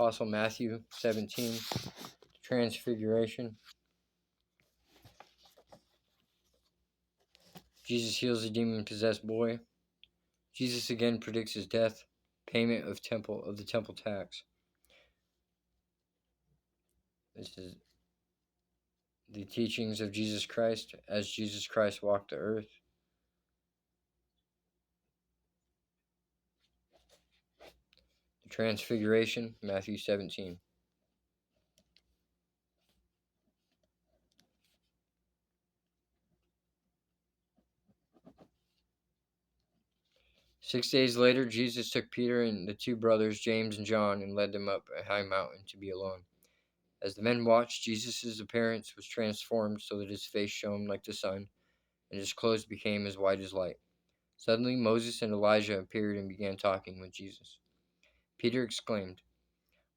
Apostle Matthew 17, Transfiguration. Jesus heals a demon-possessed boy. Jesus again predicts his death. Payment of the temple tax. This is the teachings of Jesus Christ as Jesus Christ walked the earth. The Transfiguration, Matthew 17. 6 days later, Jesus took Peter and the two brothers, James and John, and led them up a high mountain to be alone. As the men watched, Jesus' appearance was transformed so that his face shone like the sun, and his clothes became as white as light. Suddenly, Moses and Elijah appeared and began talking with Jesus. Peter exclaimed,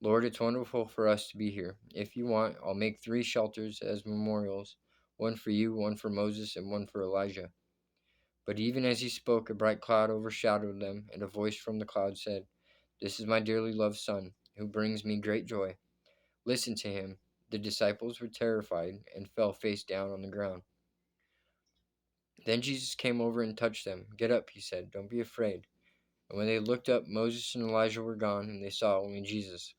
"Lord, it's wonderful for us to be here. If you want, I'll make 3 shelters as memorials, one for you, one for Moses, and one for Elijah." But even as he spoke, a bright cloud overshadowed them, and a voice from the cloud said, "This is my dearly loved Son, who brings me great joy. Listen to him." The disciples were terrified and fell face down on the ground. Then Jesus came over and touched them. "Get up," he said. "Don't be afraid." And when they looked up, Moses and Elijah were gone, and they saw only Jesus.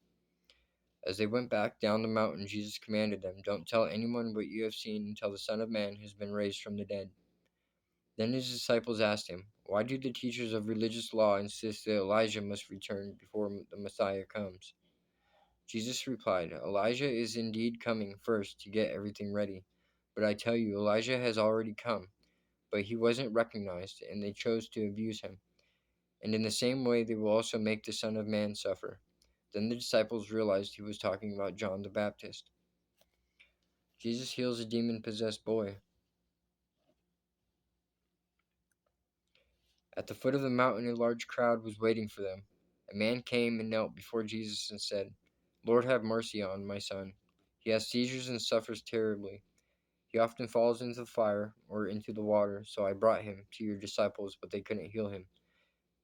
As they went back down the mountain, Jesus commanded them, "Don't tell anyone what you have seen until the Son of Man has been raised from the dead." Then his disciples asked him, "Why do the teachers of religious law insist that Elijah must return before the Messiah comes?" Jesus replied, "Elijah is indeed coming first to get everything ready. But I tell you, Elijah has already come, but he wasn't recognized, and they chose to abuse him. And in the same way, they will also make the Son of Man suffer." Then the disciples realized he was talking about John the Baptist. Jesus heals a demon-possessed boy. At the foot of the mountain, a large crowd was waiting for them. A man came and knelt before Jesus and said, "Lord, have mercy on my son. He has seizures and suffers terribly. He often falls into the fire or into the water, so I brought him to your disciples, but they couldn't heal him."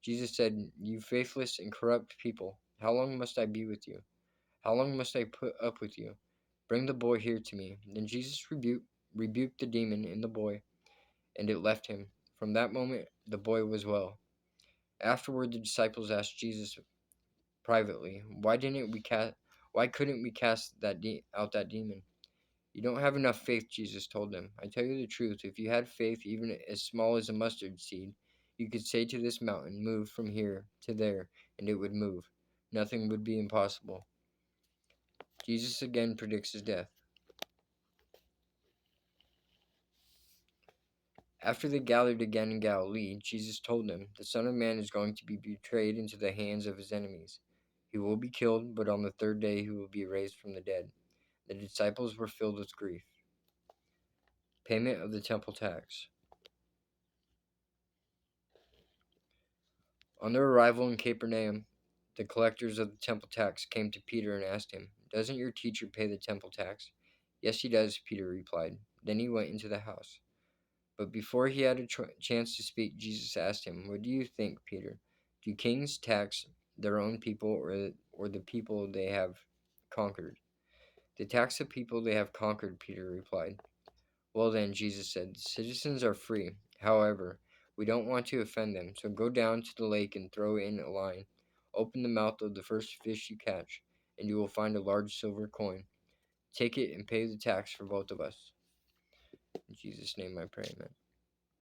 Jesus said, "You faithless and corrupt people, how long must I be with you? How long must I put up with you? Bring the boy here to me." Then Jesus rebuked the demon in the boy, and it left him. From that moment, the boy was well. Afterward, the disciples asked Jesus privately, Why couldn't we cast out that demon?" "You don't have enough faith," Jesus told them. "I tell you the truth, if you had faith even as small as a mustard seed, you could say to this mountain, 'Move from here to there,' and it would move. Nothing would be impossible." Jesus again predicts his death. After they gathered again in Galilee, Jesus told them, "The Son of Man is going to be betrayed into the hands of his enemies. He will be killed, but on the 3rd day he will be raised from the dead." The disciples were filled with grief. Payment of the temple tax. On their arrival in Capernaum, the collectors of the temple tax came to Peter and asked him, "Doesn't your teacher pay the temple tax?" "Yes, he does," Peter replied. Then he went into the house. But before he had a chance to speak, Jesus asked him, "What do you think, Peter? Do kings tax their own people or the people they have conquered?" "They tax the people they have conquered," Peter replied. "Well then," Jesus said, "citizens are free. However, we don't want to offend them, so go down to the lake and throw in a line. Open the mouth of the first fish you catch, and you will find a large silver coin. Take it and pay the tax for both of us." In Jesus' name I pray, amen.